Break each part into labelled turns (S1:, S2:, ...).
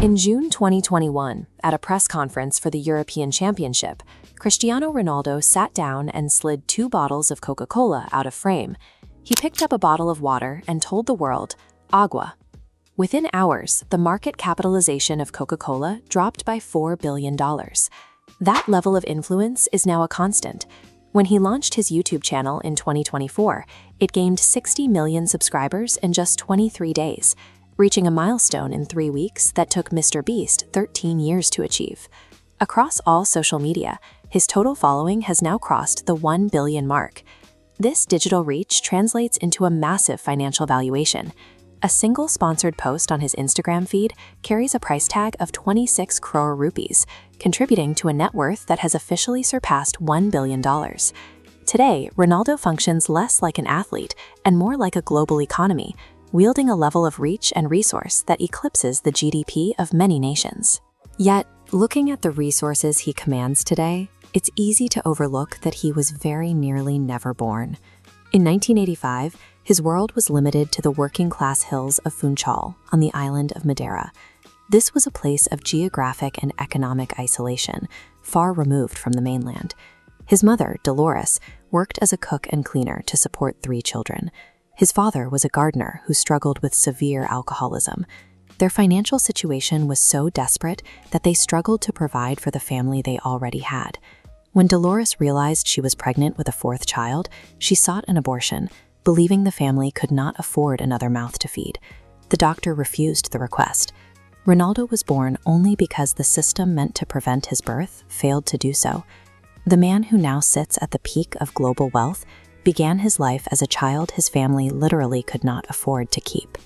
S1: In June 2021, at a press conference for the European Championship, Cristiano Ronaldo sat down and slid 2 bottles of Coca Cola out of frame. He picked up a bottle of water and told the world, "Agua." Within hours, the market capitalization of Coca Cola dropped by $4 billion. That level of influence is now a constant. When he launched his YouTube channel in 2024, it gained 60 million subscribers in just 23 days, reaching a milestone in 3 weeks that took MrBeast 13 years to achieve. Across all social media, his total following has now crossed the 1 billion mark. This digital reach translates into a massive financial valuation. A single sponsored post on his Instagram feed carries a price tag of 26 crore rupees, contributing to a net worth that has officially surpassed $1 billion. Today, Ronaldo functions less like an athlete and more like a global economy, wielding a level of reach and resource that eclipses the GDP of many nations. Yet, looking at the resources he commands today, it's easy to overlook that he was very nearly never born. In 1985, his world was limited to the working-class hills of Funchal on the island of Madeira. This was a place of geographic and economic isolation, far removed from the mainland. His mother, Dolores, worked as a cook and cleaner to support 3 children. His father was a gardener who struggled with severe alcoholism. Their financial situation was so desperate that they struggled to provide for the family they already had. When Dolores realized she was pregnant with a 4th child, she sought an abortion, believing the family could not afford another mouth to feed. The doctor refused the request. Ronaldo was born only because the system meant to prevent his birth failed to do so. The man who now sits at the peak of global wealth began his life as a child his family literally could not afford to keep.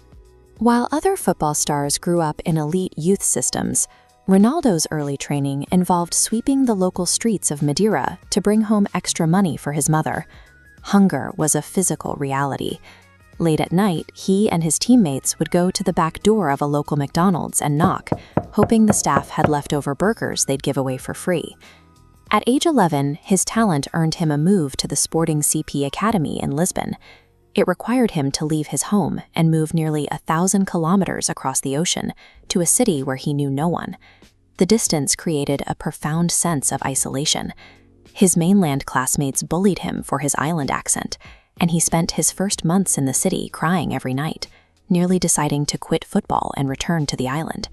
S1: While other football stars grew up in elite youth systems, Ronaldo's early training involved sweeping the local streets of Madeira to bring home extra money for his mother. Hunger was a physical reality. Late at night, he and his teammates would go to the back door of a local McDonald's and knock, hoping the staff had leftover burgers they'd give away for free. At age 11, his talent earned him a move to the Sporting CP Academy in Lisbon. It required him to leave his home and move nearly 1,000 kilometers across the ocean to a city where he knew no one. The distance created a profound sense of isolation. His mainland classmates bullied him for his island accent, and he spent his first months in the city crying every night, nearly deciding to quit football and return to the island.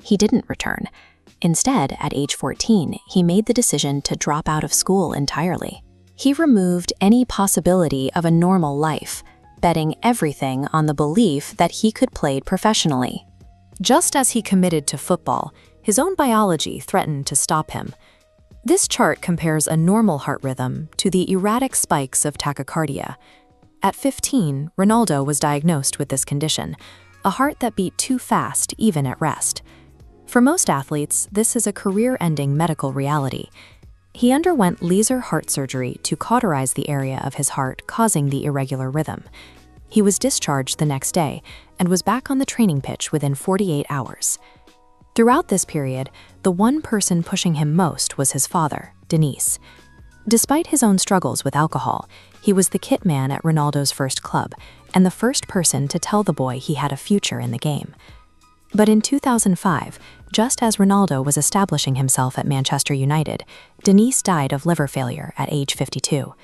S1: He didn't return. Instead, at age 14, he made the decision to drop out of school entirely. He removed any possibility of a normal life, betting everything on the belief that he could play professionally. Just as he committed to football, his own biology threatened to stop him. This chart compares a normal heart rhythm to the erratic spikes of tachycardia. At 15, Ronaldo was diagnosed with this condition, a heart that beat too fast even at rest. For most athletes, this is a career-ending medical reality. He underwent laser heart surgery to cauterize the area of his heart causing the irregular rhythm. He was discharged the next day and was back on the training pitch within 48 hours. Throughout this period, the one person pushing him most was his father, Denise. Despite his own struggles with alcohol, he was the kit man at Ronaldo's first club and the first person to tell the boy he had a future in the game. But in 2005, just as Ronaldo was establishing himself at Manchester United, Denise died of liver failure at age 52.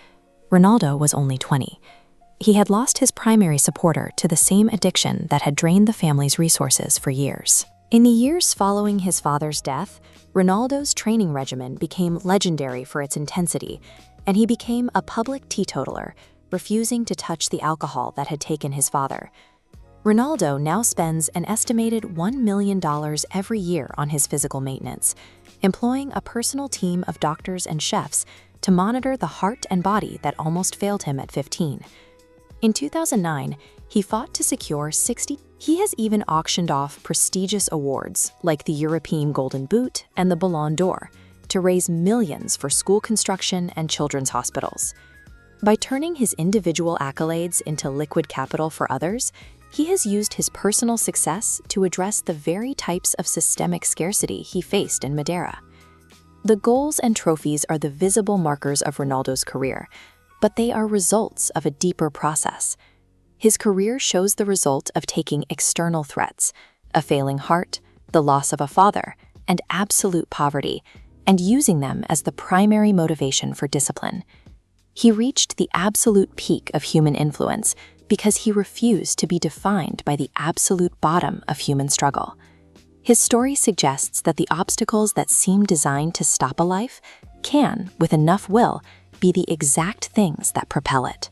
S1: Ronaldo was only 20. He had lost his primary supporter to the same addiction that had drained the family's resources for years. In the years following his father's death, Ronaldo's training regimen became legendary for its intensity, and he became a public teetotaler, refusing to touch the alcohol that had taken his father. Ronaldo now spends an estimated $1 million every year on his physical maintenance, employing a personal team of doctors and chefs to monitor the heart and body that almost failed him at 15. In 2009, he fought to secure 60. He has even auctioned off prestigious awards like the European Golden Boot and the Ballon d'Or to raise millions for school construction and children's hospitals. By turning his individual accolades into liquid capital for others, he has used his personal success to address the very types of systemic scarcity he faced in Madeira. The goals and trophies are the visible markers of Ronaldo's career, but they are results of a deeper process. His career shows the result of taking external threats, a failing heart, the loss of a father, and absolute poverty, and using them as the primary motivation for discipline. He reached the absolute peak of human influence because he refused to be defined by the absolute bottom of human struggle. His story suggests that the obstacles that seem designed to stop a life can, with enough will, be the exact things that propel it.